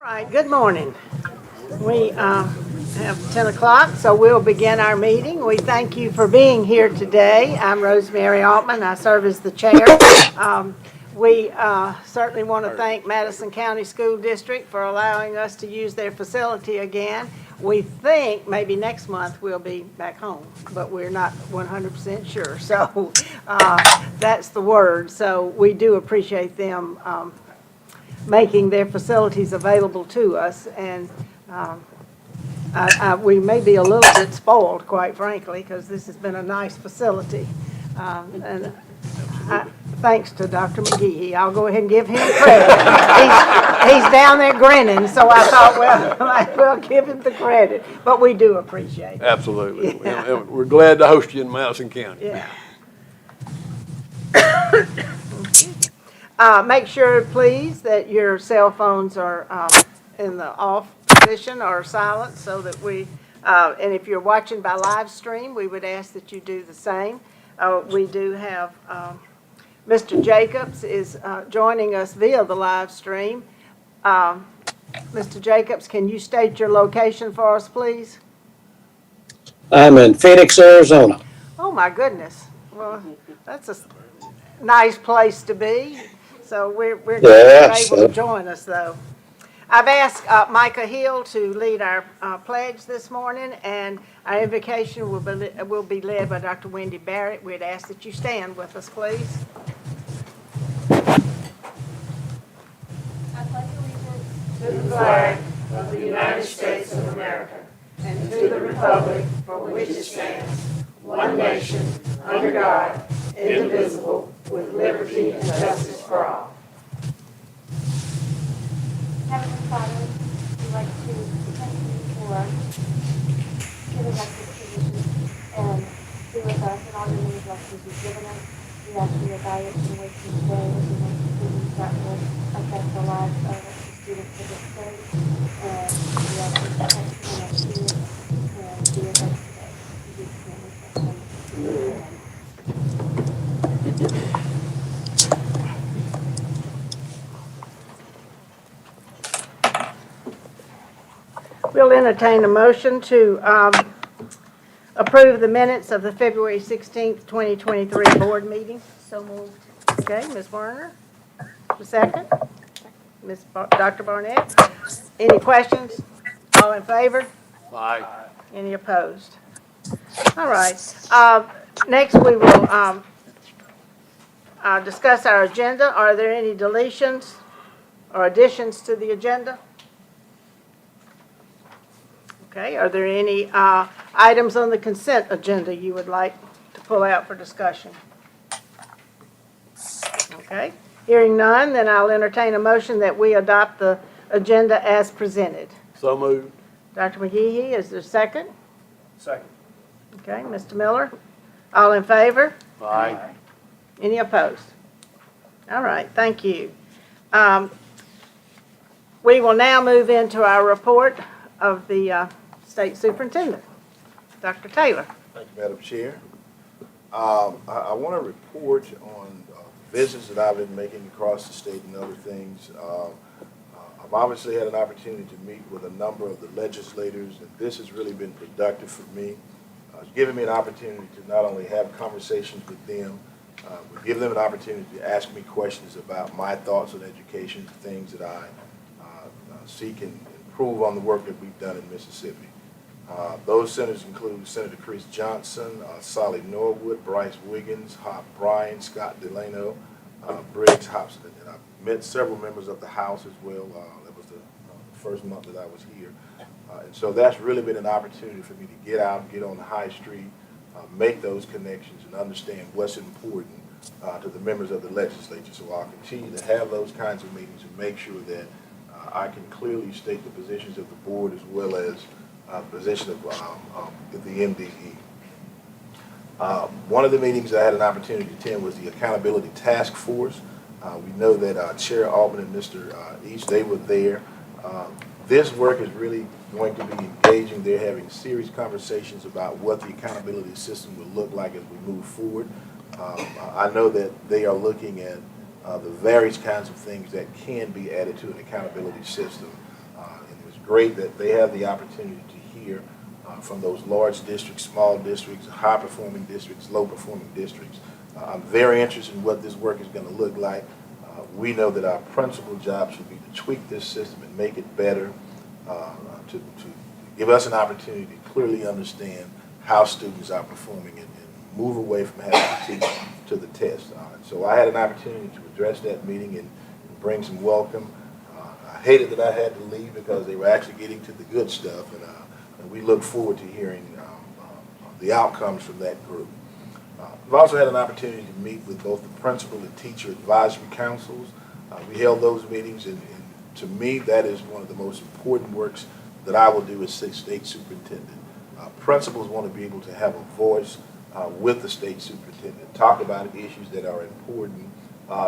All right, good morning. We have 10 o'clock, so we'll begin our meeting. We thank you for being here today. I'm Rosemary Altman. I serve as the chair. We certainly want to thank Madison County School District for allowing us to use their facility again. We think maybe next month we'll be back home, but we're not 100% sure. So that's the word. So we do appreciate them making their facilities available to us, and we may be a little bit spoiled, quite frankly, because this has been a nice facility. And thanks to Dr. McGee. I'll go ahead and give him credit. He's down there grinning, so I thought, well, I might well give him the credit. But we do appreciate it. Absolutely. Yeah. We're glad to host you in Madison County. Yeah. Make sure, please, that your cell phones are in the off position or silent so that and if you're watching by live stream, we would ask that you do the same. We do have Mr. Jacobs is joining us via the live stream. Mr. Jacobs, can you state your location for us, please? I'm in Phoenix, Arizona. Oh, my goodness. Well, that's a nice place to be. So we're glad Yes. you're able to join us, though. I've asked Micah Hill to lead our pledge this morning, and our invocation will be led by Dr. Wendy Barrett. We'd ask that you stand with us, please. I pledge allegiance To the flag of the United States of America and to the republic for which it stands, one nation, under God, indivisible, with liberty and justice for all. Heavenly Father, we'd like to thank you for giving us this position and be with us in all the many blessings you've given us. We ask for your guidance and wisdom today as we make decisions that will affect the lives of the students of this state. And we ask for protection on our students and be with us today. In Jesus' name we pray. Amen. We'll entertain a motion to approve the minutes of the February 16th, 2023 board meeting. So moved. Okay, Ms. Werner, the second. Dr. Barnett. Any questions? All in favor? Aye. Any opposed? All right. Next, we will discuss our agenda. Are there any deletions or additions to the agenda? Okay. Are there any items on the consent agenda you would like to pull out for discussion? Okay. Hearing none, then I'll entertain a motion that we adopt the agenda as presented. So moved. Dr. McGee, is there a second? Second. Okay, Mr. Miller? All in favor? Aye. Any opposed? All right, thank you. We will now move into our report of the State Superintendent. Dr. Taylor. Thank you, Madam Chair. I want to report on visits that I've been making across the state and other things. I've obviously had an opportunity to meet with a number of the legislators, and this has really been productive for me. It's given me an opportunity to not only have conversations with them, but give them an opportunity to ask me questions about my thoughts on education, the things that I seek and improve on the work that we've done in Mississippi. Those senators include Senator Chris Johnson, Solly Norwood, Bryce Wiggins, Hop Bryan, Scott Delano, Briggs Hobson. And I've met several members of the House as well. That was the first month that I was here. And so that's really been an opportunity for me to get out, get on the high street, make those connections, and understand what's important to the members of the legislature. So I'll continue to have those kinds of meetings and make sure that I can clearly state the positions of the board as well as the position of the MDE. One of the meetings I had an opportunity to attend was the Accountability Task Force. We know that Chair Altman and Mr. East, they were there. This work is really going to be engaging. They're having serious conversations about what the accountability system will look like as we move forward. I know that they are looking at the various kinds of things that can be added to an accountability system. great that they have the opportunity to hear from those large districts, small districts, high-performing districts, low-performing districts. I'm very interested in what this work is going to look like. We know that our principal job should be to tweak this system and make it better, to give us an opportunity to clearly understand how students are performing and move away from having to teach to the test. So I had an opportunity to address that meeting and bring some welcome. I hated that I had to leave because they were actually getting to the good stuff, and we look forward to hearing the outcomes from that group. We've also had an opportunity to meet with both the principal and teacher advisory councils. We held those meetings, and to me, that is one of the most important works that I will do as state superintendent. Principals want to be able to have a voice with the state superintendent, talk about issues that are important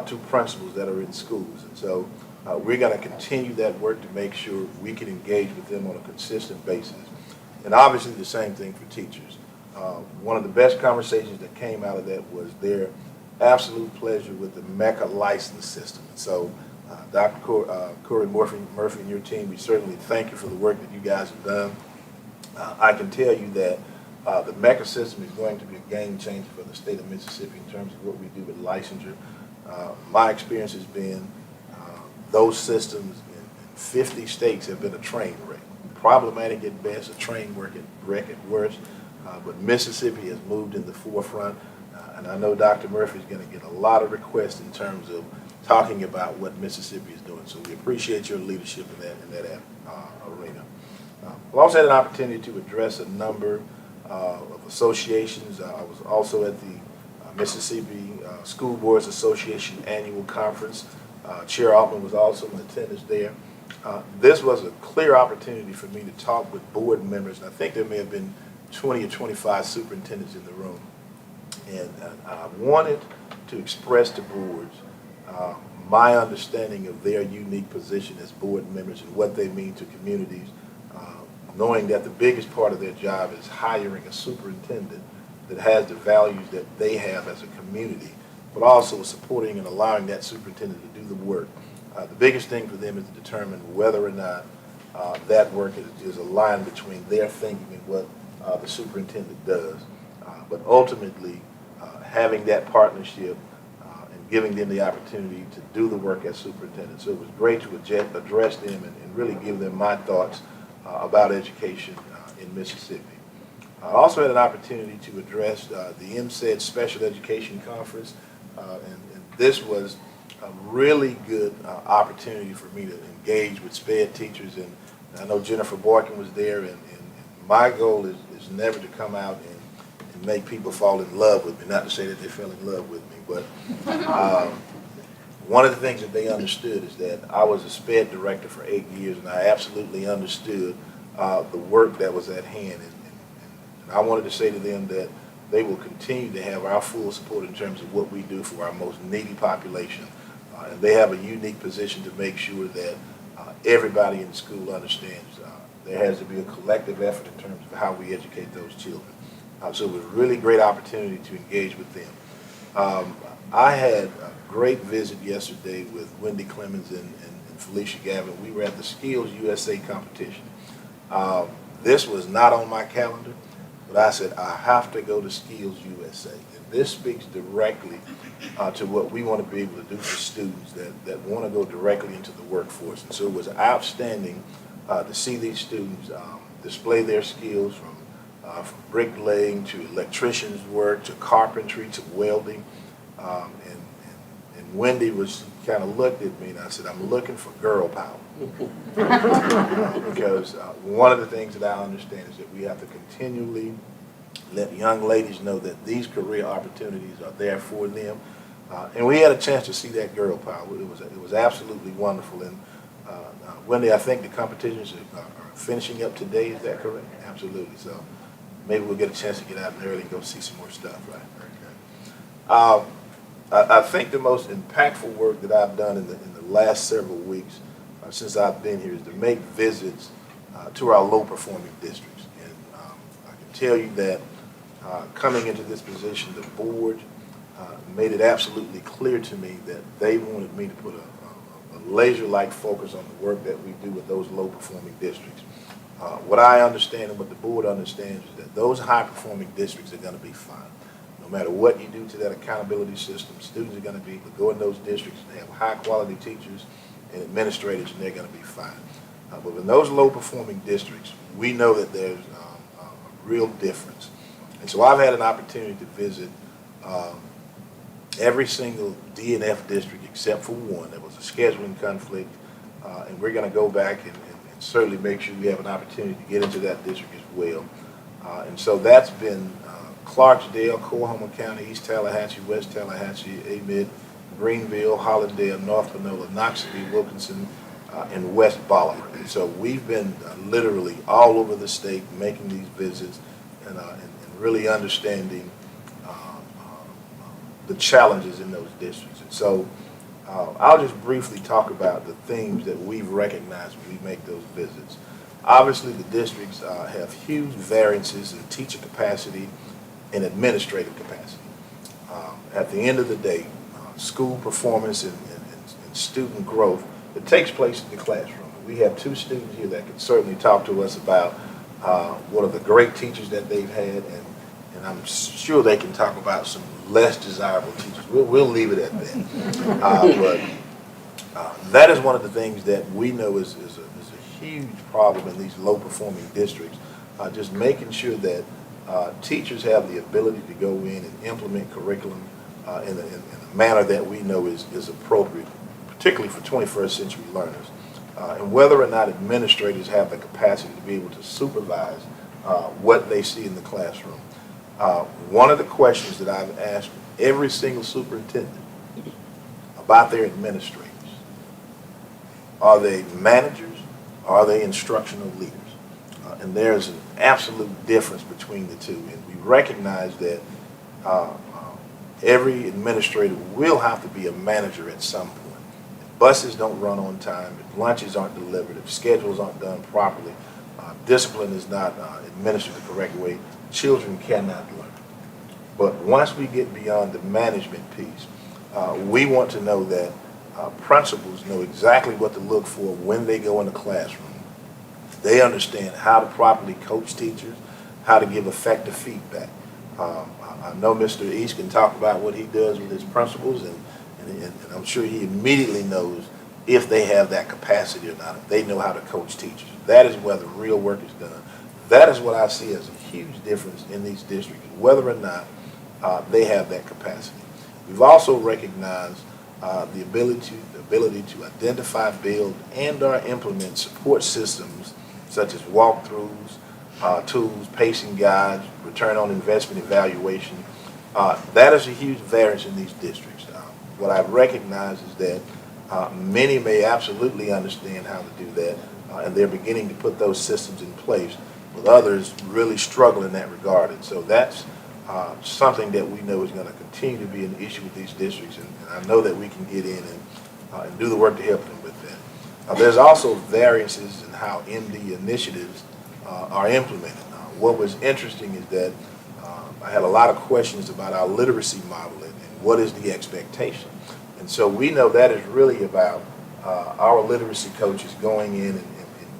to principals that are in schools. And so we're going to continue that work to make sure we can engage with them on a consistent basis. And obviously the same thing for teachers. One of the best conversations that came out of that was their absolute pleasure with the MECA license system. And so Dr. Corey Murphy and your team, we certainly thank you for the work that you guys have done. I can tell you that the MECA system is going to be a game changer for the state of Mississippi in terms of what we do with licensure. My experience has been those systems in 50 states have been a train wreck. Problematic at best, a train wreck at worst, but Mississippi has moved in the forefront, and I know Dr. Murphy is going to get a lot of requests in terms of talking about what Mississippi is doing, so we appreciate your leadership in that arena. I've also had an opportunity to address a number of associations. I was also at the Mississippi School Boards Association annual conference. Chair Altman was also in attendance there. This was a clear opportunity for me to talk with board members, and I think there may have been 20 or 25 superintendents in the room. And I wanted to express to boards my understanding of their unique position as board members and what they mean to communities, knowing that the biggest part of their job is hiring a superintendent that has the values that they have as a community, but also supporting and allowing that superintendent to do the work. The biggest thing for them is to determine whether or not that work is aligned between their thinking and what the superintendent does. But ultimately, having that partnership and giving them the opportunity to do the work as superintendent. So it was great to address them and really give them my thoughts about education in Mississippi. I also had an opportunity to address the MCED Special Education Conference, and this was a really good opportunity for me to engage with SPED teachers, and I know Jennifer Boykin was there, and my goal is never to come out and make people fall in love with me, not to say that they fell in love with me, but one of the things that they understood is that I was a SPED director for 8 years, and I absolutely understood the work that was at hand, and I wanted to say to them that they will continue to have our full support in terms of what we do for our most needy population. And they have a unique position to make sure that everybody in the school understands there has to be a collective effort in terms of how we educate those children. So it was a really great opportunity to engage with them. I had a great visit yesterday with Wendy Clemens and Felicia Gavin. We were at the Skills USA competition. This was not on my calendar, but I said, I have to go to Skills USA. And this speaks directly to what we want to be able to do for students that want to go directly into the workforce. And so it was outstanding to see these students display their skills from bricklaying to electrician's work to carpentry to welding. And Wendy kind of looked at me and I said, I'm looking for girl power. Because one of the things that I understand is that we have to continually let young ladies know that these career opportunities are there for them. And we had a chance to see that girl power. It was absolutely wonderful. And Wendy, I think the competitions are finishing up today. Is that correct? Absolutely. So maybe we'll get a chance to get out early and go see some more stuff. Right? Very good. I think the most impactful work that I've done in the last several weeks since I've been here is to make visits to our low-performing districts. And I can tell you that coming into this position, the board made it absolutely clear to me that they wanted me to put a laser-like focus on the work that we do with those low-performing districts. What I understand and what the board understands is that those high-performing districts are going to be fine. No matter what you do to that accountability system, students are going to be able to go in those districts and have high-quality teachers and administrators, and they're going to be fine. But in those low-performing districts, we know that there's a real difference. And so I've had an opportunity to visit every single D and F district except for one. There was a scheduling conflict, and we're going to go back and certainly make sure we have an opportunity to get into that district as well. And so that's been Clarksdale, Coahoma County, East Tallahatchie, West Tallahatchie, Amid, Greenville, Hollandale, North Panola, Knoxville, Wilkinson, and West Bolivar. And so we've been literally all over the state making these visits and really understanding the challenges in those districts. And so I'll just briefly talk about the themes that we've recognized when we make those visits. Obviously, the districts have huge variances in teacher capacity and administrative capacity. At the end of the day, school performance and student growth, it takes place in the classroom. We have two students here that can certainly talk to us about what are the great teachers that they've had, and I'm sure they can talk about some less desirable teachers. We'll leave it at that. But that is one of the things that we know is a huge problem in these low-performing districts, just making sure that teachers have the ability to go in and implement curriculum in a manner that we know is appropriate, particularly for 21st century learners. And whether or not administrators have the capacity to be able to supervise what they see in the classroom. One of the questions that I've asked every single superintendent about their administrators, are they managers, are they instructional leaders? And there's an absolute difference between the two. And we recognize that every administrator will have to be a manager at some point. If buses don't run on time, if lunches aren't delivered, if schedules aren't done properly, discipline is not administered the correct way, children cannot learn. But once we get beyond the management piece, we want to know that principals know exactly what to look for when they go in the classroom. They understand how to properly coach teachers, how to give effective feedback. I know Mr. East can talk about what he does with his principals, and I'm sure he immediately knows if they have that capacity or not, if they know how to coach teachers. That is where the real work is done. That is what I see as a huge difference in these districts, whether or not they have that capacity. We've also recognized the ability to identify, build, and/or implement support systems such as walkthroughs, tools, pacing guides, return on investment evaluation. That is a huge variance in these districts. What I recognize is that many may absolutely understand how to do that, and they're beginning to put those systems in place, with others really struggle in that regard. And so that's something that we know is going to continue to be an issue with these districts, and I know that we can get in and do the work to help them with that. There's also variances in how MD initiatives are implemented. What was interesting is that I had a lot of questions about our literacy model and what is the expectation. And so we know that is really about our literacy coaches going in and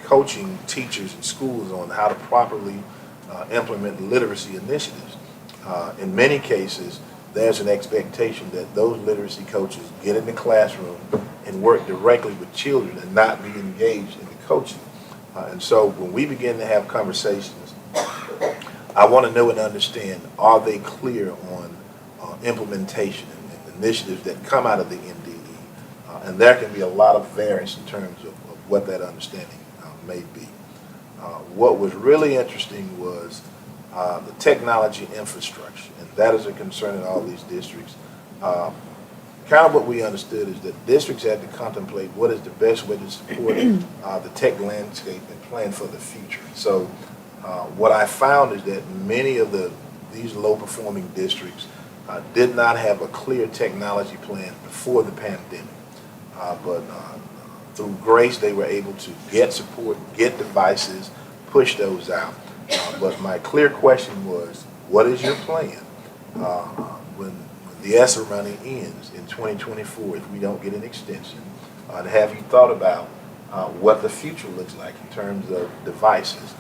coaching teachers and schools on how to properly implement literacy initiatives. In many cases, there's an expectation that those literacy coaches get in the classroom and work directly with children and not be engaged in the coaching. And so when we begin to have conversations, I want to know and understand, are they clear on implementation and initiatives that come out of the MDE? And there can be a lot of variance in terms of what that understanding may be. What was really interesting was the technology infrastructure, and that is a concern in all these districts. Kind of what we understood is that districts had to contemplate what is the best way to support the tech landscape and plan for the future. So what I found is that many of these low-performing districts did not have a clear technology plan before the pandemic. But through grace, they were able to get support, get devices, push those out. But my clear question was, what is your plan when the ESSER money ends in 2024 if we don't get an extension? And have you thought about what the future looks like in terms of devices?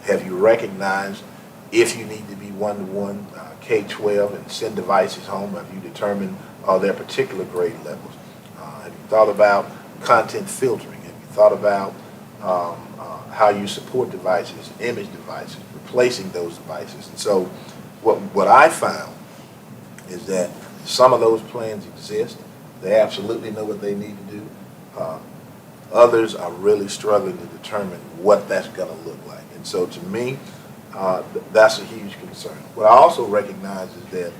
Have you recognized if you need to be one-to-one K-12 and send devices home? Have you determined their particular grade levels? Have you thought about content filtering? Have you thought about how you support devices, image devices, replacing those devices? And so what I found is that some of those plans exist. They absolutely know what they need to do. Others are really struggling to determine what that's going to look like. And so to me, that's a huge concern. What I also recognize is that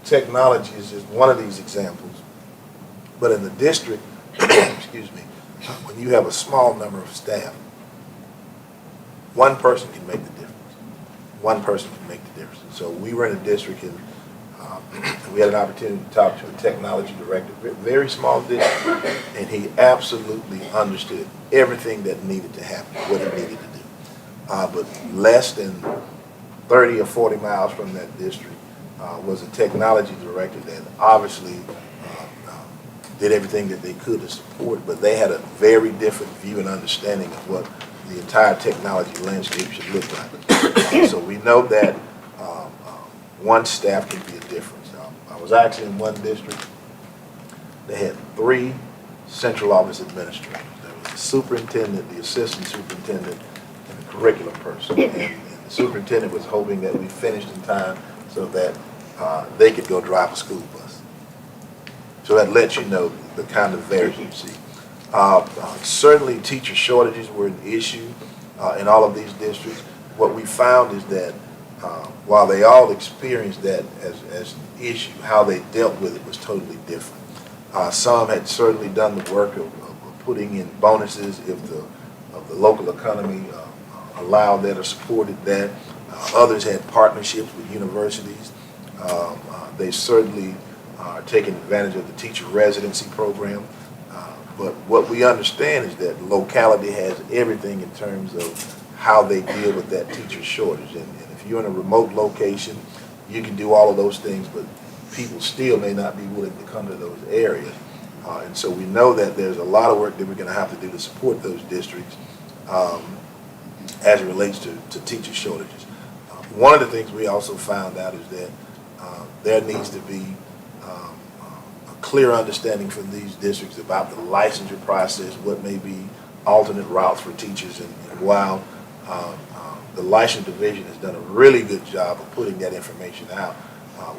technology is just one of these examples. But in the district, excuse me, when you have a small number of staff, one person can make the difference. One person can make the difference. And so we were in a district and we had an opportunity to talk to a technology director, very small district, and he absolutely understood everything that needed to happen, what he needed to do. But less than 30 or 40 miles from that district was a technology director that obviously did everything that they could to support, but they had a very different view and understanding of what the entire technology landscape should look like. So we know that one staff can be a difference. I was actually in one district, they had 3 central office administrators. There was the superintendent, the assistant superintendent, and the curriculum person. And the superintendent was hoping that we finished in time so that they could go drive a school bus. So that lets you know the kind of variance you see. Certainly teacher shortages were an issue in all of these districts. What we found is that while they all experienced that as an issue, how they dealt with it was totally different. Some had certainly done the work of putting in bonuses if the local economy allowed that or supported that. Others had partnerships with universities. They certainly are taking advantage of the teacher residency program. But what we understand is that locality has everything in terms of how they deal with that teacher shortage. And if you're in a remote location, you can do all of those things, but people still may not be willing to come to those areas. And so we know that there's a lot of work that we're going to have to do to support those districts as it relates to teacher shortages. One of the things we also found out is that there needs to be a clear understanding from these districts about the licensure process, what may be alternate routes for teachers, and while the license division has done a really good job of putting that information out,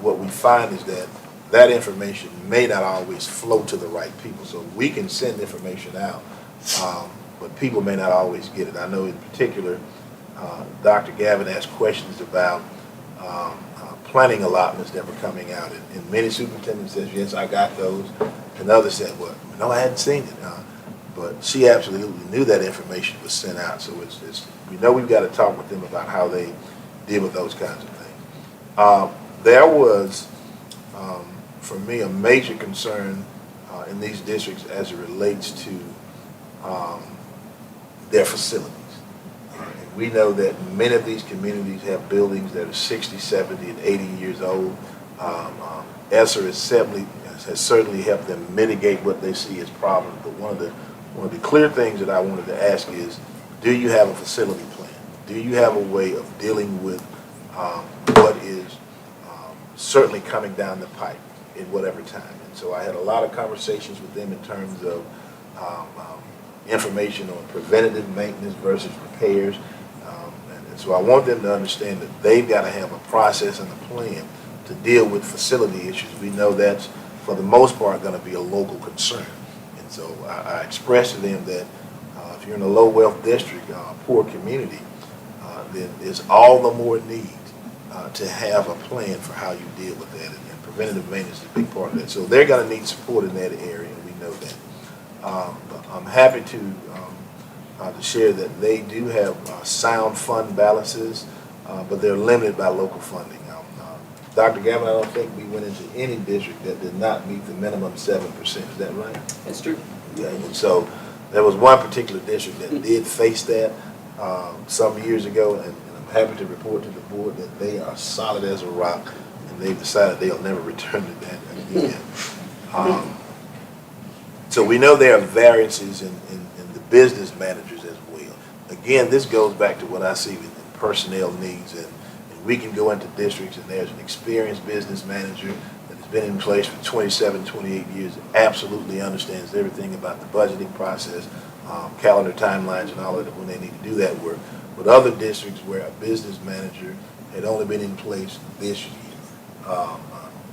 what we find is that that information may not always flow to the right people. So we can send information out, but people may not always get it. I know in particular, Dr. Gavin asked questions about planning allotments that were coming out, and many superintendents says, yes, I got those, and others said, well, no, I hadn't seen it. But she absolutely knew that information was sent out, so we know we've got to talk with them about how they deal with those kinds of things. There was, for me, a major concern in these districts as it relates to their facilities. And we know that many of these communities have buildings that are 60, 70, and 80 years old. ESSER has certainly helped them mitigate what they see as problems, but one of the clear things that I wanted to ask is, do you have a facility plan? Do you have a way of dealing with what is certainly coming down the pipe in whatever time? And so I had a lot of conversations with them in terms of information on preventative maintenance versus repairs. And so I want them to understand that they've got to have a process and a plan to deal with facility issues. We know that's, for the most part, going to be a local concern. And so I expressed to them that if you're in a low-wealth district, poor community, then there's all the more need to have a plan for how you deal with that. And preventative maintenance is a big part of that. So they're going to need support in that area, and we know that. I'm happy to share that they do have sound fund balances, but they're limited by local funding. Dr. Gavin, I don't think we went into any district that did not meet the minimum 7%. Is that right? That's true. Yeah, and so there was one particular district that did face that some years ago, and I'm happy to report to the board that they are solid as a rock, and they've decided they'll never return to that again. So we know there are variances in the business managers as well. Again, this goes back to what I see in personnel needs, and we can go into districts and there's an experienced business manager that has been in place for 27, 28 years, absolutely understands everything about the budgeting process, calendar timelines and all of it when they need to do that work. But other districts where a business manager had only been in place this year,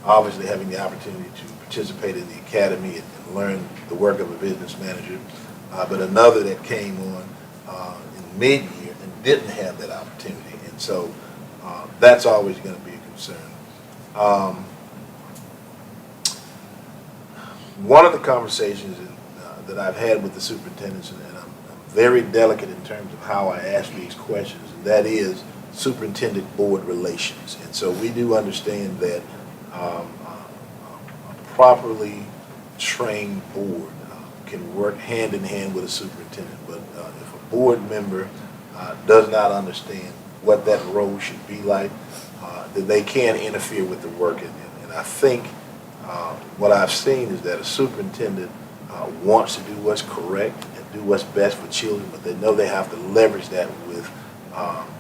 obviously having the opportunity to participate in the academy and learn the work of a business manager, but another that came on in mid-year and didn't have that opportunity. And so that's always going to be a concern. One of the conversations that I've had with the superintendents, and I'm very delicate in terms of how I ask these questions, and that is superintendent board relations. And so we do understand that a properly trained board can work hand in hand with a superintendent, but if a board member does not understand what that role should be like, then they can interfere with the work. And I think what I've seen is that a superintendent wants to do what's correct and do what's best for children, but they know they have to leverage that with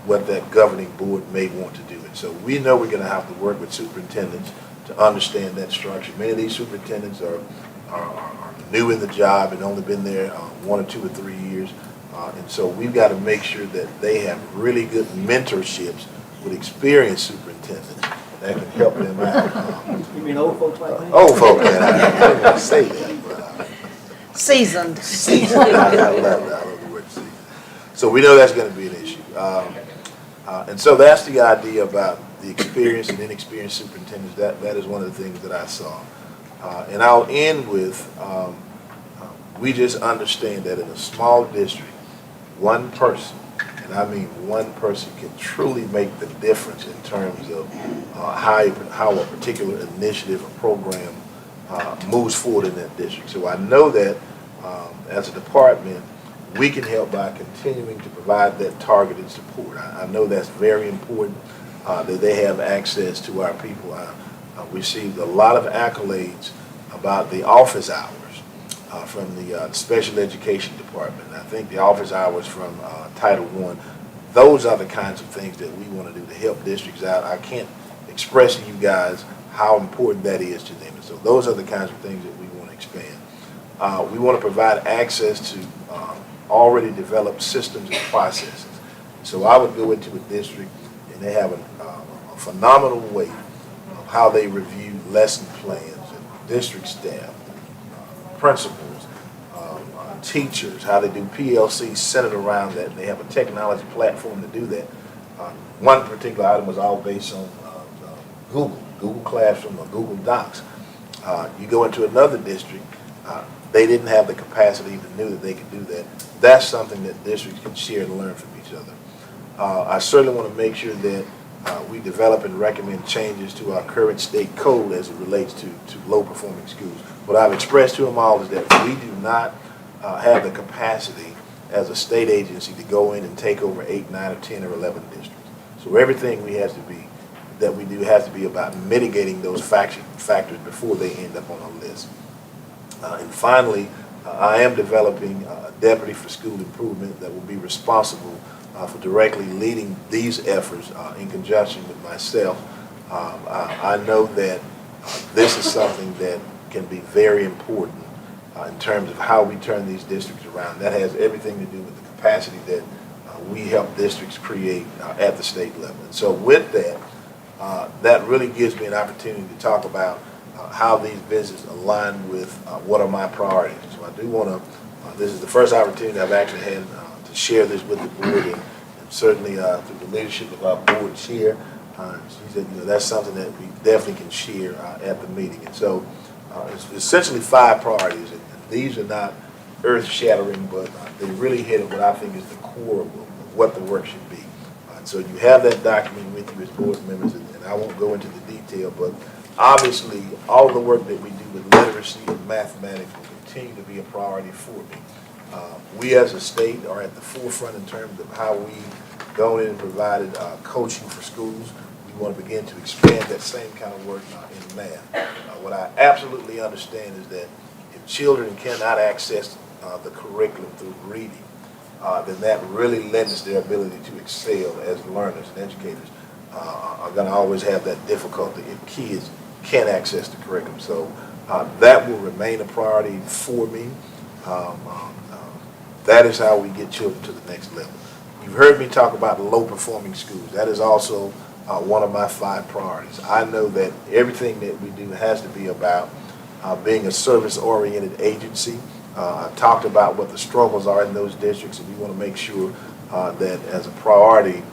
what that governing board may want to do. And so we know we're going to have to work with superintendents to understand that structure. Many of these superintendents are new in the job and only been there 1 or 2 or 3 years. And so we've got to make sure that they have really good mentorships with experienced superintendents that can help them out. You mean old folks like me? Old folk, man, I didn't want to say that, but Seasoned. I love the word seasoned. So we know that's going to be an issue. And so that's the idea about the experienced and inexperienced superintendents. That is one of the things that I saw. And I'll end with, we just understand that in a small district, one person, and I mean one person, can truly make the difference in terms of how a particular initiative or program moves forward in that district. So I know that as a department, we can help by continuing to provide that targeted support. I know that's very important, that they have access to our people. I received a lot of accolades about the office hours from the special education department. I think the office hours from Title I, those are the kinds of things that we want to do to help districts out. I can't express to you guys how important that is to them. And so those are the kinds of things that we want to expand. We want to provide access to already developed systems and processes. So I would go into a district and they have a phenomenal way of how they review lesson plans and district staff, principals, teachers, how they do PLC centered around that. And they have a technology platform to do that. One particular item was all based on Google Classroom or Google Docs. You go into another district, they didn't have the capacity, even knew that they could do that. That's something that districts can share and learn from each other. I certainly want to make sure that we develop and recommend changes to our current state code as it relates to low-performing schools. What I've expressed to them all is that we do not have the capacity as a state agency to go in and take over 8, 9, or 10, or 11 districts. So everything we do has to be about mitigating those factors before they end up on a list. And finally, I am developing a deputy for school improvement that will be responsible for directly leading these efforts in conjunction with myself. I know that this is something that can be very important in terms of how we turn these districts around. That has everything to do with the capacity that we help districts create at the state level. And so with that, that really gives me an opportunity to talk about how these visits align with what are my priorities. So I do want to, this is the first opportunity I've actually had to share this with the board, and certainly through the leadership of our board chair. She said, that's something that we definitely can share at the meeting. And so it's essentially 5 priorities, and these are not earth-shattering, but they really hit at what I think is the core of what the work should be. So you have that document with you as board members, and I won't go into the detail, but obviously all the work that we do with literacy and mathematics will continue to be a priority for me. We as a state are at the forefront in terms of how we've gone in and provided coaching for schools. We want to begin to expand that same kind of work in math. What I absolutely understand is that if children cannot access the curriculum through reading, then that really limits their ability to excel as learners and educators. Are going to always have that difficulty if kids can't access the curriculum. So that will remain a priority for me. That is how we get children to the next level. You've heard me talk about low-performing schools. That is also one of my 5 priorities. I know that everything that we do has to be about being a service-oriented agency. I've talked about what the struggles are in those districts, and we want to make sure that as a priority,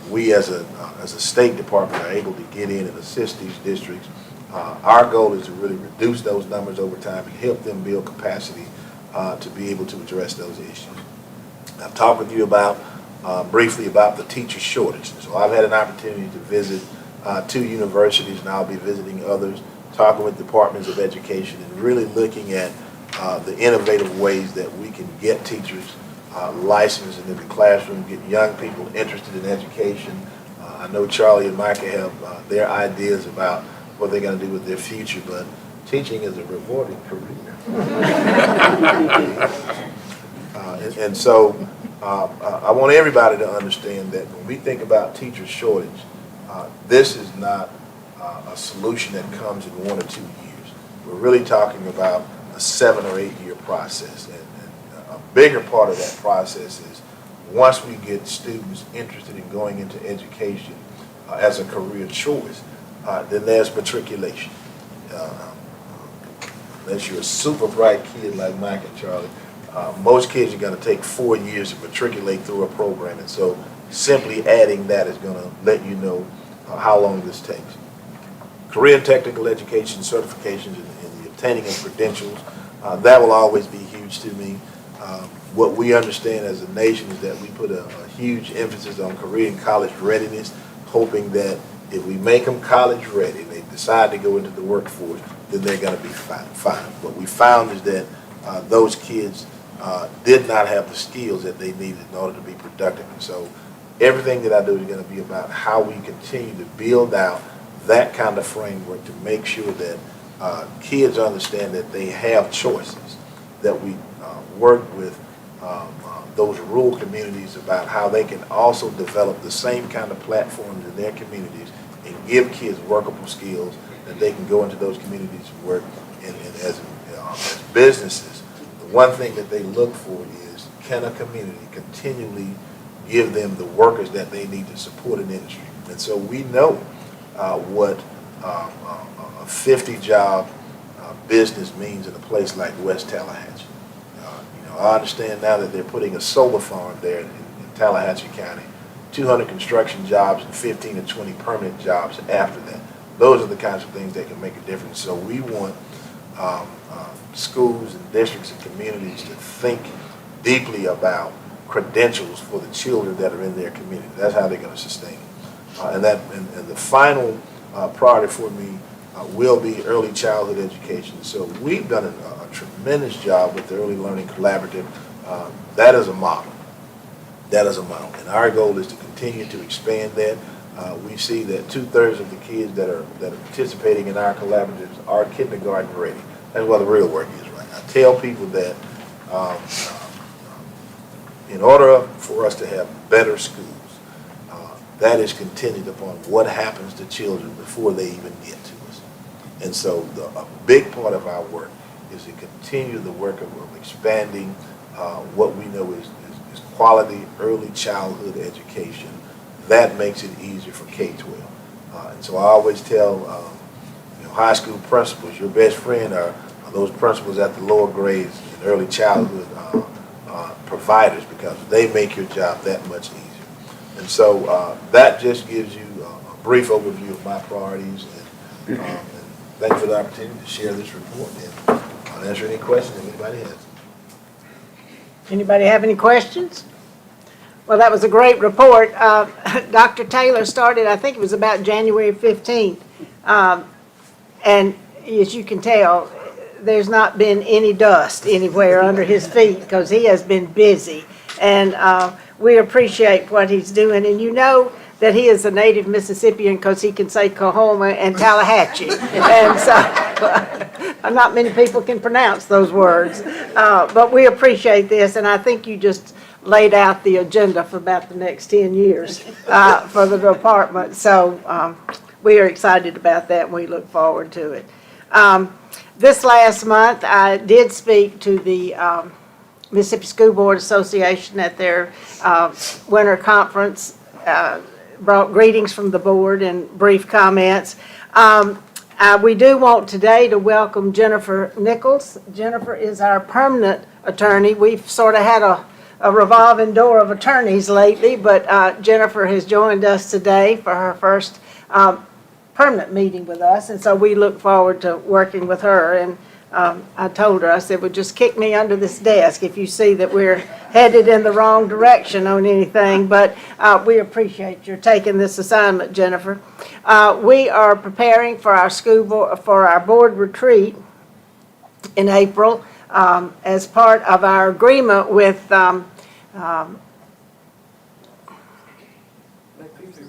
we as a State Department are able to get in and assist these districts. Our goal is to really reduce those numbers over time and help them build capacity to be able to address those issues. I've talked with you about briefly about the teacher shortage. So I've had an opportunity to visit 2 universities, and I'll be visiting others, talking with departments of education and really looking at the innovative ways that we can get teachers licensed into the classroom, get young people interested in education. I know Charlie and Micah have their ideas about what they're going to do with their future, but teaching is a rewarding career. And so I want everybody to understand that when we think about teacher shortage, this is not a solution that comes in 1 or 2 years. We're really talking about a 7 or 8 year process. And a bigger part of that process is once we get students interested in going into education as a career choice, then there's matriculation. Unless you're a super bright kid like Mike and Charlie, most kids are going to take 4 years to matriculate through a program. And so simply adding that is going to let you know how long this takes. Career and technical education certifications and the obtaining of credentials, that will always be huge to me. What we understand as a nation is that we put a huge emphasis on career and college readiness, hoping that if we make them college ready and they decide to go into the workforce, then they're going to be fine. What we found is that those kids did not have the skills that they needed in order to be productive. And so everything that I do is going to be about how we continue to build out that kind of framework to make sure that kids understand that they have choices, that we work with those rural communities about how they can also develop the same kind of platforms in their communities and give kids workable skills that they can go into those communities and work. And as businesses, the one thing that they look for is, can a community continually give them the workers that they need to support an industry? And so we know what a 50-job business means in a place like West Tallahatchie. I understand now that they're putting a solar farm there in Tallahatchie County, 200 construction jobs and 15 to 20 permanent jobs after that. Those are the kinds of things that can make a difference. So we want schools and districts and communities to think deeply about credentials for the children that are in their community. That's how they're going to sustain it. And the final priority for me will be early childhood education. So we've done a tremendous job with the Early Learning Collaborative. That is a model. That is a model. And our goal is to continue to expand that. We see that 2/3 of the kids that are participating in our collaboratives are kindergarten ready. That's where the real work is right now. I tell people that in order for us to have better schools, that is contingent upon what happens to children before they even get to us. And so a big part of our work is to continue the work of expanding what we know is quality early childhood education. That makes it easier for K-12. And so I always tell high school principals, your best friend are those principals at the lower grades and early childhood providers, because they make your job that much easier. And so that just gives you a brief overview of my priorities. And thank you for the opportunity to share this report. And I'll answer any questions if anybody has. Anybody have any questions? Well, that was a great report. Dr. Taylor started, I think it was about January 15th. And as you can tell, there's not been any dust anywhere under his feet because he has been busy. And we appreciate what he's doing. And you know that he is a native Mississippian because he can say Coahoma and Tallahatchie. And so not many people can pronounce those words. But we appreciate this, and I think you just laid out the agenda for about the next 10 years for the department. So we are excited about that, and we look forward to it. This last month, I did speak to the Mississippi School Board Association at their winter conference, brought greetings from the board and brief comments. We do want today to welcome Jennifer Nichols. Jennifer is our permanent attorney. We've sort of had a revolving door of attorneys lately, but Jennifer has joined us today for her first permanent meeting with us, and so we look forward to working with her. And I told her, I said, well, just kick me under this desk if you see that we're headed in the wrong direction on anything, but we appreciate your taking this assignment, Jennifer. We are preparing for our for our board retreat in April as part of our agreement with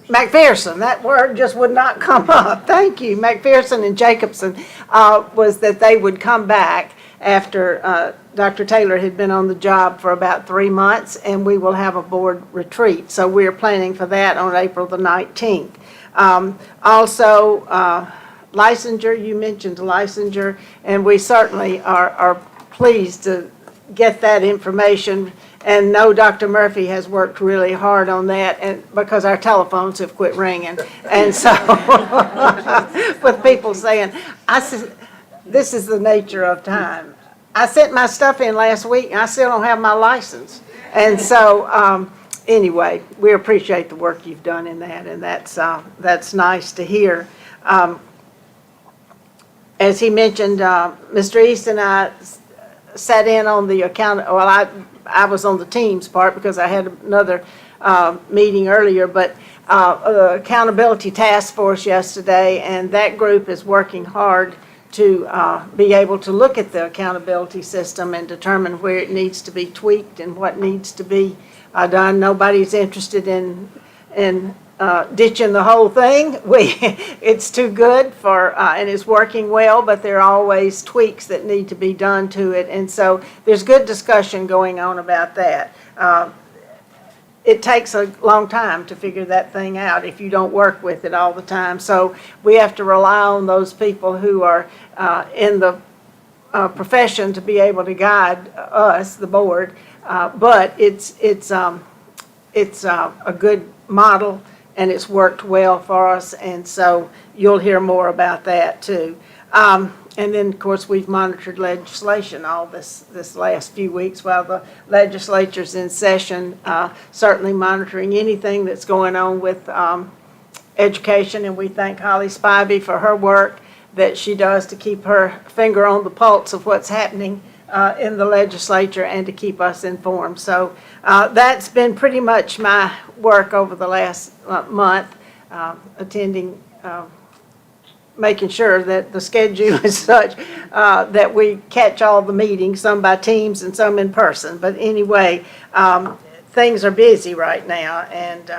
McPherson. That word just would not come up. Thank you. McPherson and Jacobson was that they would come back after Dr. Taylor had been on the job for about 3 months, and we will have a board retreat. So we're planning for that on April the 19th. Also, licensure, you mentioned licensure, and we certainly are pleased to get that information. And no, Dr. Murphy has worked really hard on that, and because our telephones have quit ringing. And so, with people saying, I said, this is the nature of time. I sent my stuff in last week, and I still don't have my license. And so, anyway, we appreciate the work you've done in that, and that's nice to hear. As he mentioned, Mr. East and I sat in on the I was on the Teams part because I had another meeting earlier, but the Accountability Task Force yesterday, and that group is working hard to be able to look at the accountability system and determine where it needs to be tweaked and what needs to be done. Nobody's interested in ditching the whole thing. It's too good for, and it's working well, but there are always tweaks that need to be done to it. And so there's good discussion going on about that. It takes a long time to figure that thing out if you don't work with it all the time. So we have to rely on those people who are in the profession to be able to guide us, the board. But it's a good model, and it's worked well for us, and so you'll hear more about that too. And then, of course, we've monitored legislation all this last few weeks while the legislature's in session, certainly monitoring anything that's going on with education, and we thank Holly Spivey for her work that she does to keep her finger on the pulse of what's happening in the legislature and to keep us informed. So that's been pretty much my work over the last month, attending, making sure that the schedule is such that we catch all the meetings, some by Teams and some in person. But anyway, things are busy right now, and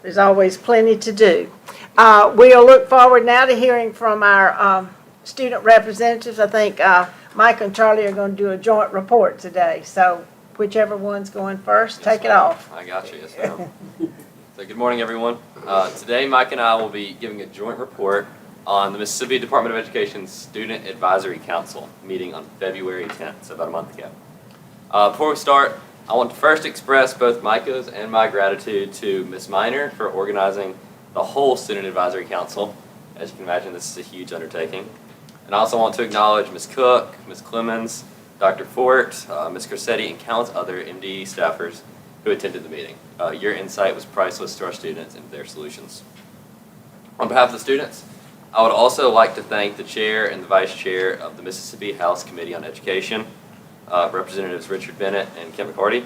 there's always plenty to do. We'll look forward now to hearing from our student representatives. I think Mike and Charlie are going to do a joint report today. So whichever one's going first, take it off. I got you, yes ma'am. So good morning, everyone. Today Mike and I will be giving a joint report on the Mississippi Department of Education's Student Advisory Council meeting on February 10th, so about a month ago. Before we start, I want to first express both Micah's and my gratitude to Ms. Miner for organizing the whole Student Advisory Council. As you can imagine, this is a huge undertaking. And I also want to acknowledge Ms. Cook, Ms. Clemens, Dr. Fort, Ms. Corsetti, and countless other MDE staffers who attended the meeting. Your insight was priceless to our students and their solutions. On behalf of the students, I would also like to thank the chair and the vice chair of the Mississippi House Committee on Education, Representatives Richard Bennett and Kim McCarty,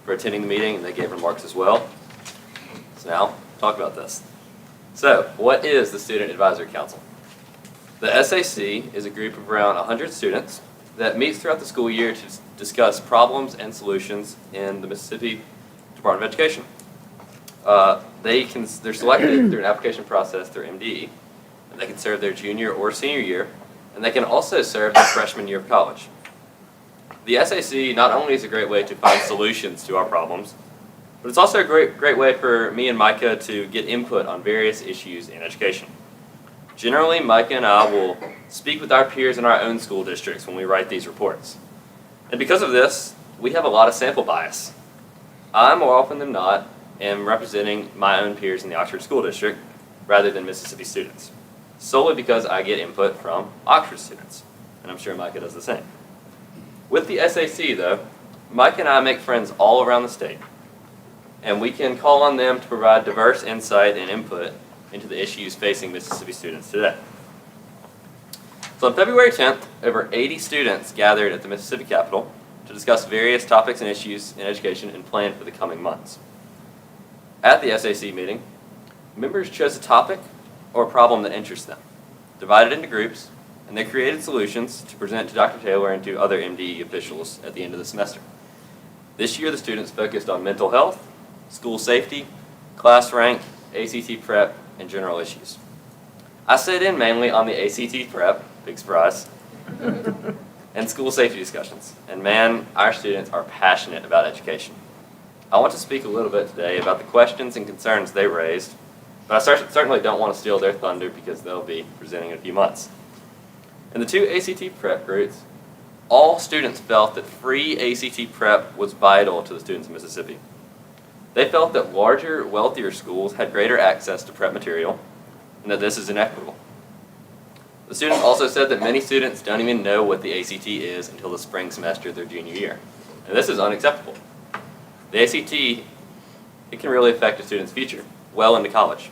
for attending the meeting, and they gave remarks as well. So now, talk about this. So, what is the Student Advisory Council? The SAC is a group of around 100 students that meets throughout the school year to discuss problems and solutions in the Mississippi Department of Education. They're selected through an application process through MDE, and they can serve their junior or senior year and they can also serve their freshman year of college. The SAC not only is a great way to find solutions to our problems, but it's also a great way for me and Micah to get input on various issues in education. Generally, Micah and I will speak with our peers in our own school districts when we write these reports. And because of this, we have a lot of sample bias. I, more often than not, am representing my own peers in the Oxford School District rather than Mississippi students, solely because I get input from Oxford students, and I'm sure Micah does the same. With the SAC, though, Micah and I make friends all around the state, and we can call on them to provide diverse insight and input into the issues facing Mississippi students today. So on February 10th, over 80 students gathered at the Mississippi Capitol to discuss various topics and issues in education and plan for the coming months. At the SAC meeting, members chose a topic or a problem that interests them, divided into groups, and they created solutions to present to Dr. Taylor and to other MDE officials at the end of the semester. This year, the students focused on mental health, school safety, class rank, ACT prep, and general issues. I sat in mainly on the ACT prep, big surprise, and school safety discussions. And man, our students are passionate about education. I want to speak a little bit today about the questions and concerns they raised, but I certainly don't want to steal their thunder because they'll be presenting in a few months. In the two ACT prep groups, all students felt that free ACT prep was vital to the students of Mississippi. They felt that larger, wealthier schools had greater access to prep material, and that this is inequitable. The students also said that many students don't even know what the ACT is until the spring semester of their junior year, and this is unacceptable. The ACT, it can really affect a student's future, well into college.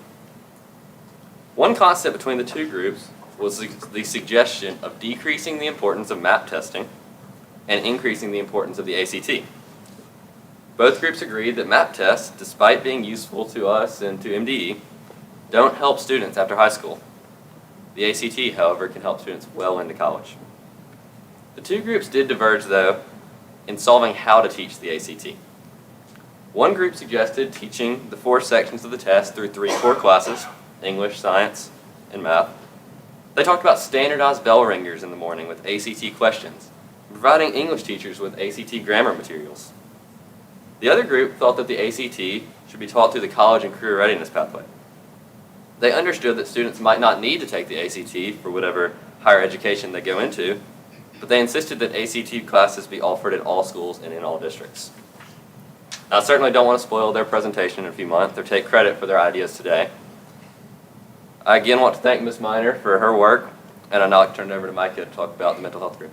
One concept between the two groups was the suggestion of decreasing the importance of MAP testing and increasing the importance of the ACT. Both groups agreed that MAP tests, despite being useful to us and to MDE, don't help students after high school. The ACT, however, can help students well into college. The two groups did diverge, though, in solving how to teach the ACT. One group suggested teaching the 4 sections of the test through 3 core classes, English, science, and math. They talked about standardized bell ringers in the morning with ACT questions, and providing English teachers with ACT grammar materials. The other group thought that the ACT should be taught through the college and career readiness pathway. They understood that students might not need to take the ACT for whatever higher education they go into, but they insisted that ACT classes be offered at all schools and in all districts. Now, I certainly don't want to spoil their presentation in a few months or take credit for their ideas today. I again want to thank Ms. Miner for her work, and I'd now like to turn it over to Micah to talk about the mental health group.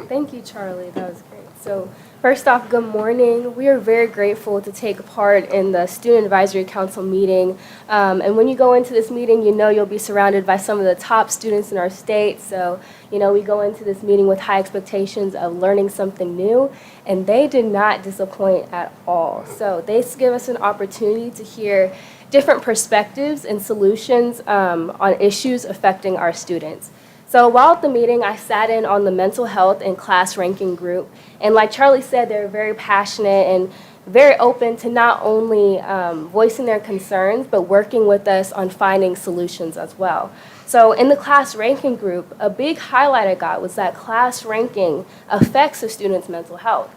Thank you, Charlie. That was great. So first off, good morning. We are very grateful to take part in the Student Advisory Council meeting. And when you go into this meeting, you know you'll be surrounded by some of the top students in our state. So, you know, we go into this meeting with high expectations of learning something new, and they did not disappoint at all. So they give us an opportunity to hear different perspectives and solutions on issues affecting our students. So while at the meeting, I sat in on the mental health and class ranking group. And like Charlie said, they're very passionate and very open to not only voicing their concerns, but working with us on finding solutions as well. So in the class ranking group, a big highlight I got was that class ranking affects a student's mental health.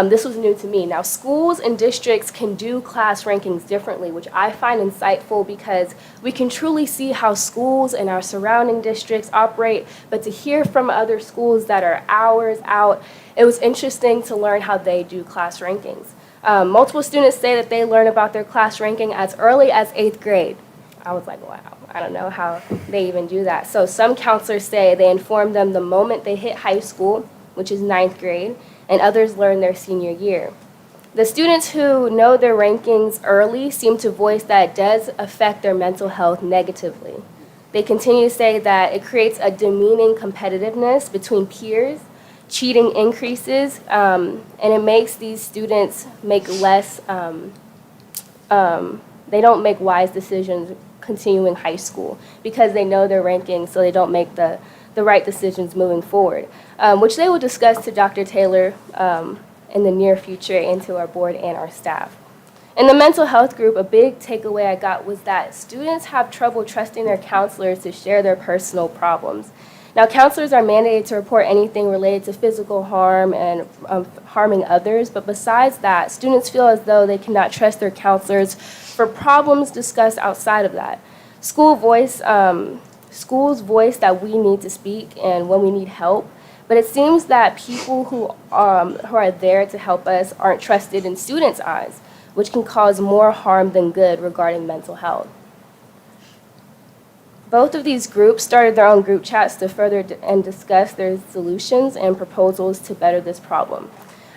This was new to me. Now, schools and districts can do class rankings differently, which I find insightful because we can truly see how schools and our surrounding districts operate, but to hear from other schools that are hours out, it was interesting to learn how they do class rankings. Multiple students say that they learn about their class ranking as early as 8th grade. I was like, wow, I don't know how they even do that. So some counselors say they inform them the moment they hit high school, which is 9th grade, and others learn their senior year. The students who know their rankings early seem to voice that it does affect their mental health negatively. They continue to say that it creates a demeaning competitiveness between peers, cheating increases, and it makes these students make less, they don't make wise decisions continuing high school because they know their rankings, so they don't make the right decisions moving forward, which they will discuss to Dr. Taylor in the near future and to our board and our staff. In the mental health group, a big takeaway I got was that students have trouble trusting their counselors to share their personal problems. Now, counselors are mandated to report anything related to physical harm and harming others, but besides that, students feel as though they cannot trust their counselors for problems discussed outside of that. Schools voice that we need to speak and when we need help, but it seems that people who are there to help us aren't trusted in students' eyes, which can cause more harm than good regarding mental health. Both of these groups started their own group chats to further and discuss their solutions and proposals to better this problem.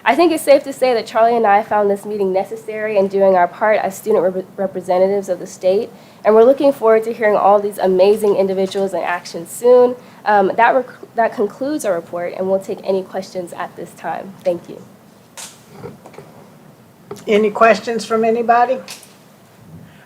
I think it's safe to say that Charlie and I found this meeting necessary and doing our part as student representatives of the state, and we're looking forward to hearing all these amazing individuals in action soon. That concludes our report, and we'll take any questions at this time. Thank you. Any questions from anybody?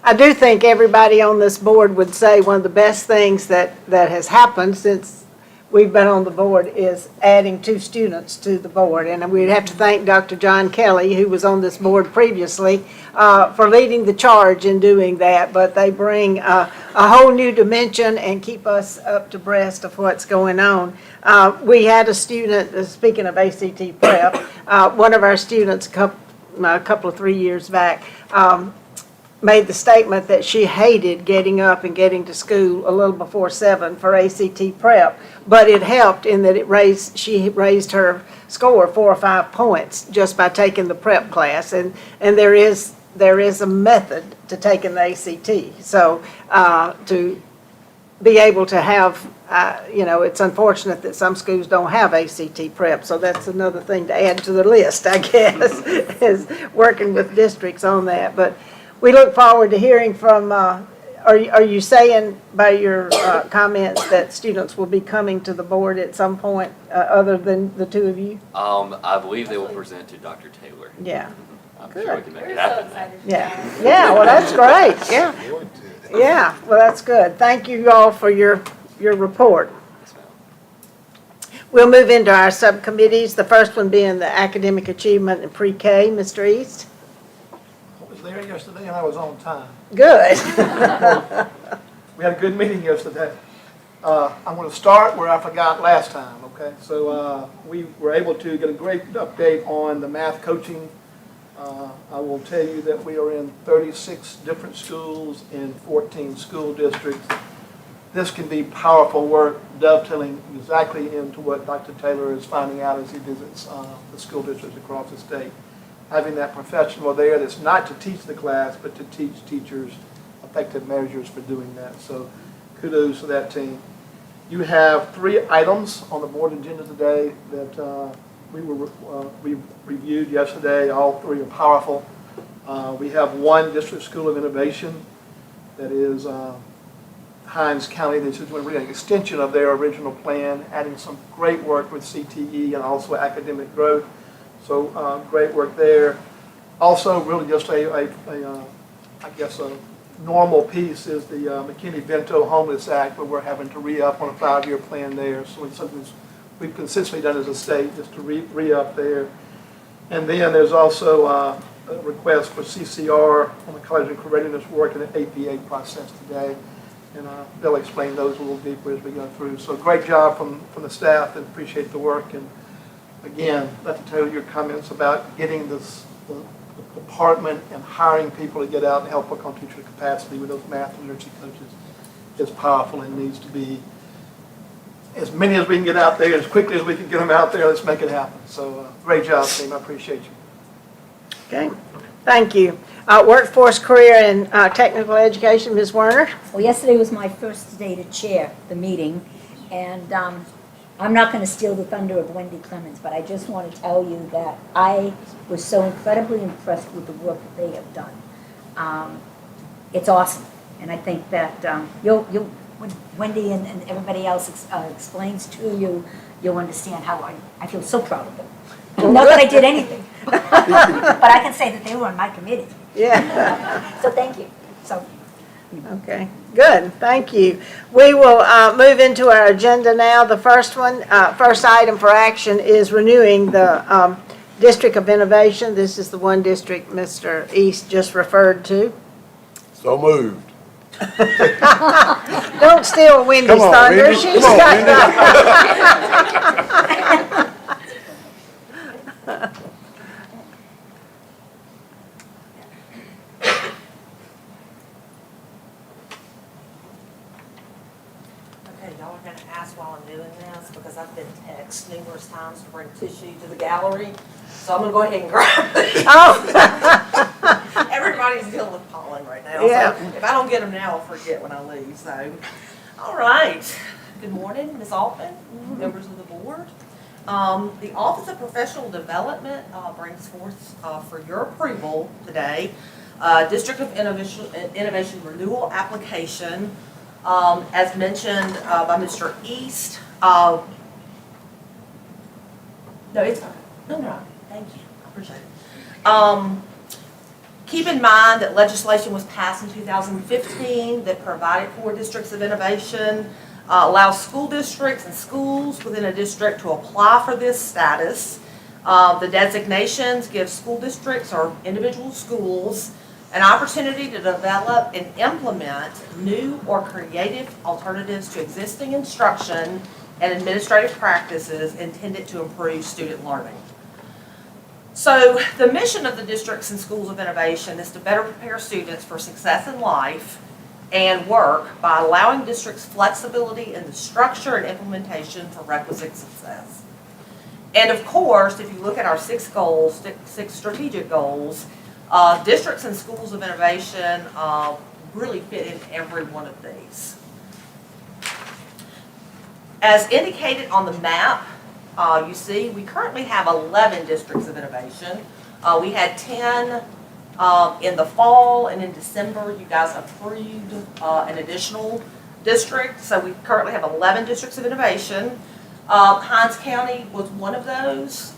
I do think everybody on this board would say one of the best things that has happened since we've been on the board is adding 2 students to the board. And we'd have to thank Dr. John Kelly, who was on this board previously, for leading the charge in doing that. But they bring a whole new dimension and keep us up to breast of what's going on. We had a student, speaking of ACT Prep, one of our students a couple of 3 years back, made the statement that she hated getting up and getting to school a little before 7 for ACT Prep, but it helped in that she raised her score 4 or 5 points just by taking the prep class, and there is a method to taking the ACT. So to be able to have, it's unfortunate that some schools don't have ACT Prep, so that's another thing to add to the list, I guess, is working with districts on that. But we look forward to hearing from, are you saying by your comments that students will be coming to the board at some point other than the 2 of you? I believe they will present to Dr. Taylor. Yeah, I'm sure we can make it happen. yeah, well, that's great, yeah. Yeah, well, that's good. Thank you all for your report. Yes, ma'am. We'll move into our subcommittees, the first one being the academic achievement in pre-K. Mr. East? I was there yesterday and I was on time. Good. We had a good meeting yesterday. I'm going to start where I forgot last time, okay? So we were able to get a great update on the math coaching. I will tell you that we are in 36 different schools in 14 school districts. This can be powerful work, dovetailing exactly into what Dr. Taylor is finding out as he visits the school districts across the state. Having that professional there that's not to teach the class, but to teach teachers effective measures for doing that. So kudos to that team. You have 3 items on the board agenda today that we reviewed yesterday. All 3 are powerful. We have one district school of innovation that is Hinds County. This is really an extension of their original plan, adding some great work with CTE and also academic growth. So great work there. Also, really just I guess a normal piece is the McKinney-Vento Homeless Act, where we're having to re-up on a 5-year plan there. So it's something we've consistently done as a state, just to re-up there. And then there's also a request for CCR on the College and Career Readiness work in the APA process today. And they'll explain those a little deeper as we go through. So great job from the staff, and appreciate the work. And again, I'd like to tell you your comments about getting this the department and hiring people to get out and help work on teacher capacity with those math and literacy coaches is powerful and needs to be as many as we can get out there, as quickly as we can get them out there. Let's make it happen. So great job, team. I appreciate you. Okay, thank you. Workforce, career, and technical education, Ms. Werner? Well, yesterday was my first day to chair the meeting, and I'm not going to steal the thunder of Wendy Clemens, but I just want to tell you that I was so incredibly impressed with the work that they have done. It's awesome, and I think that when Wendy and everybody else explains to you, you'll understand how I feel so proud of them. Not that I did anything, but I can say that they were on my committee. Yeah. So thank you. So. Okay, good, thank you. We will move into our agenda now. The first item for action is renewing the District of Innovation. This is the one district Mr. East just referred to. So moved. Don't steal Wendy's Come on, thunder. Wendy. She's Come on, got Okay, y'all are gonna ask while I'm doing this, because I've been texted numerous times to bring tissue to the gallery, so I'm gonna go ahead and grab it. Oh. Everybody's dealing with pollen right now, Yeah. so if I don't get them now, I'll forget when I leave, so. All right, good morning, Ms. Altman, members of the board. The Office of Professional Development brings forth for your approval today, District of Innovation Renewal Application. As mentioned by Mr. East, no, it's fine. No, thank you, I appreciate it. Keep in mind that legislation was passed in 2015 that provided for districts of innovation, allows school districts and schools within a district to apply for this status. The designations give school districts or individual schools an opportunity to develop and implement new or creative alternatives to existing instruction and administrative practices intended to improve student learning. So the mission of the districts and schools of innovation is to better prepare students for success in life and work by allowing districts flexibility in the structure and implementation for requisite success. And of course, if you look at our 6 goals, 6 strategic goals, districts and schools of innovation really fit in every one of these. As indicated on the map, you see we currently have 11 districts of innovation. We had 10 in the fall, and in December you guys approved an additional district. So we currently have 11 districts of innovation. Hinds County was one of those.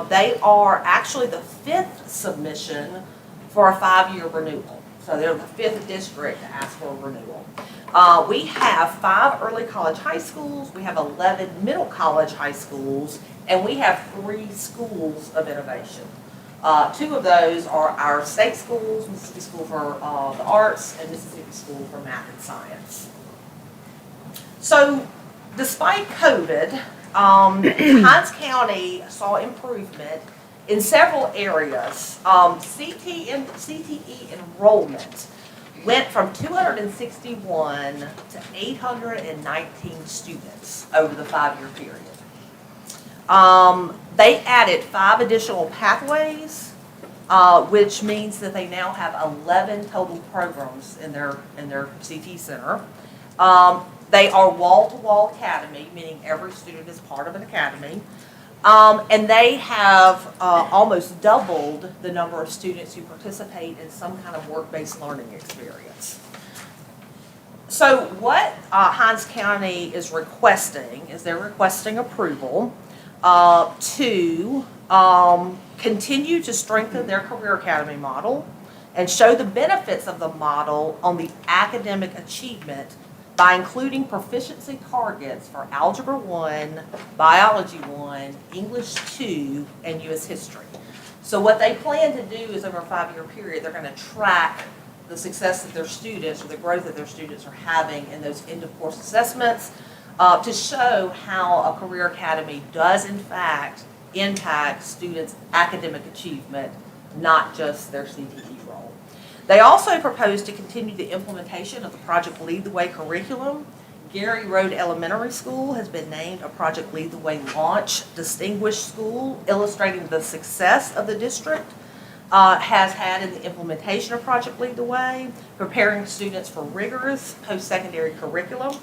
They are actually the 5th submission for a 5-year renewal. So they're the 5th district to ask for a renewal. We have 5 early college high schools, we have 11 middle college high schools, and we have 3 schools of innovation. 2 of those are our state schools, Mississippi School for the Arts and Mississippi School for Math and Science. So despite COVID, Hinds County saw improvement in several areas. CTE enrollment went from 261 to 819 students over the 5-year period. They added 5 additional pathways, which means that they now have 11 total programs in their CT center. They are wall-to-wall academy, meaning every student is part of an academy. And they have almost doubled the number of students who participate in some kind of work-based learning experience. So what Hinds County is requesting is they're requesting approval to continue to strengthen their career academy model and show the benefits of the model on the academic achievement by including proficiency targets for Algebra 1, Biology 1, English 2, and U.S. History. So what they plan to do is over a 5-year period, they're going to track the success that their students or the growth that their students are having in those end-of-course assessments to show how a career academy does in fact impact students' academic achievement, not just their CTE role. They also propose to continue the implementation of the Project Lead the Way curriculum. Gary Road Elementary School has been named a Project Lead the Way Launch Distinguished School, illustrating the success of the district has had in the implementation of Project Lead the Way, preparing students for rigorous post-secondary curriculum.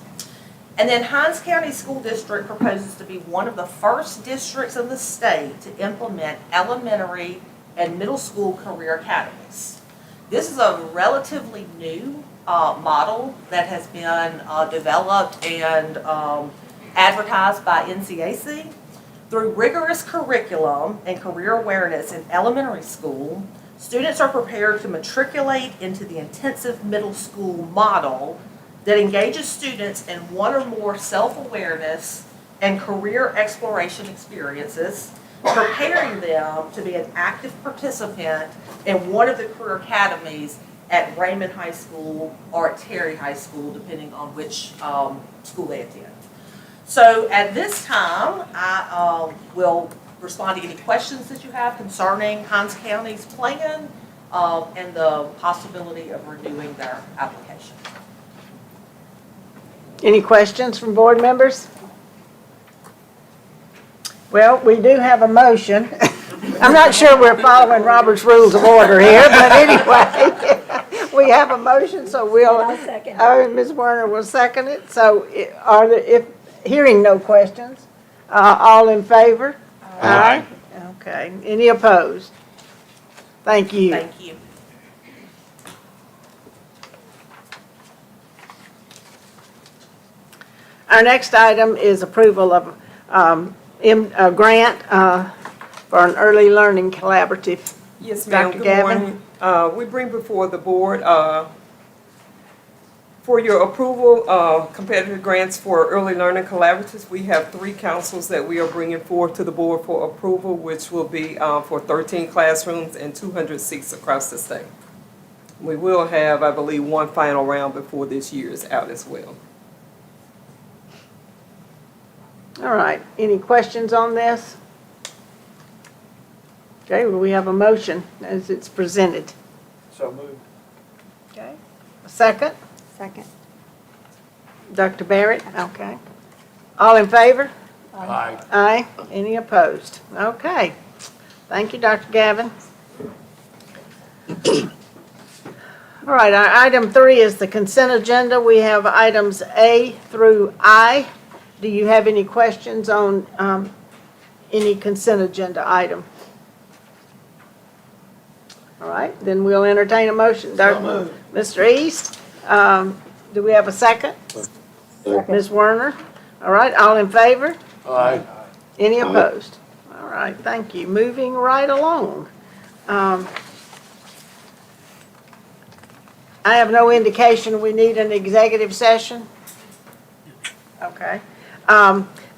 And then Hinds County School District proposes to be one of the first districts in the state to implement elementary and middle school career academies. This is a relatively new model that has been developed and advertised by NCAC. Through rigorous curriculum and career awareness in elementary school, students are prepared to matriculate into the intensive middle school model that engages students in one or more self-awareness and career exploration experiences preparing them to be an active participant in one of the career academies at Raymond High School or at Terry High School, depending on which school they attend. So at this time, I will respond to any questions that you have concerning Hinds County's plan and the possibility of renewing their application. Any questions from board members? Well, we do have a motion. I'm not sure we're following Robert's Rules of Order here, but anyway, we have a motion, so we'll, I'll second. Ms. Werner will second it. So if, hearing no questions, all in favor? Aye. Okay, any opposed? Thank you. Thank you. Our next item is approval of a grant for an early learning collaborative. Yes, ma'am. Dr. Good Gavin? morning. We bring before the board for your approval competitive grants for early learning collaboratives. We have 3 councils that we are bringing forward to the board for approval, which will be for 13 classrooms and 200 seats across the state. We will have, I believe, 1 final round before this year is out as well. All right, any questions on this? Okay, well, we have a motion as it's presented. So moved. Okay, a second? Second. Dr. Barrett, okay. All in favor? Aye. Aye. Any opposed? Okay. Thank you, Dr. Gavin. All right, our item 3 is the consent agenda. We have items A through I. Do you have any questions on any consent agenda item? All right, then we'll entertain a motion. Mr. East, do we have a second? Ms. Werner? All right, all in favor? Aye. Any opposed? All right, thank you. Moving right along. I have no indication we need an executive session. Okay.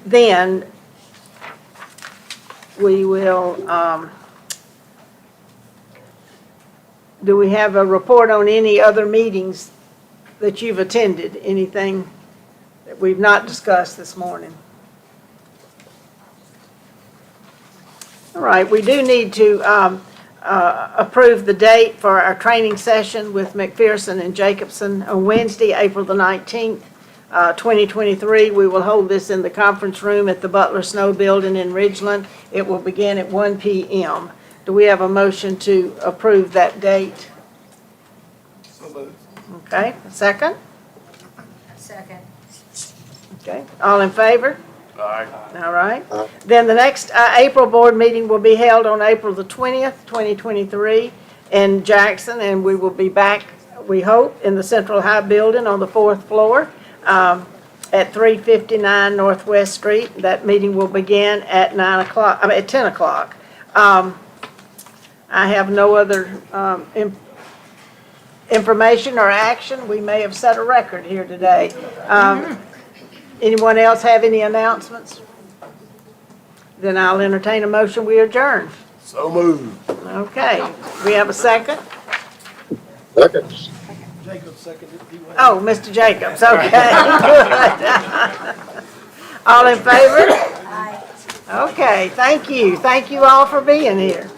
Then we will, do we have a report on any other meetings that you've attended? Anything that we've not discussed this morning? All right, we do need to approve the date for our training session with McPherson and Jacobson on Wednesday, April the 19th, 2023. We will hold this in the conference room at the Butler Snow Building in Ridgeland. It will begin at 1 p.m. Do we have a motion to approve that date? So moved. Okay, a second? Second. Okay, all in favor? Aye. All right. Then the next April board meeting will be held on April the 20th, 2023 in Jackson, and we will be back, we hope, in the Central High Building on the 4th floor at 359 Northwest Street. That meeting will begin at 10 o'clock. I have no other information or action. We may have set a record here today. Anyone else have any announcements? Then I'll entertain a motion, we adjourn. So moved. Okay, we have a second? Second. Jacob seconded. He went. Oh, Mr. Jacobs, okay. All in favor? Aye. Okay, thank you. Thank you all for being here.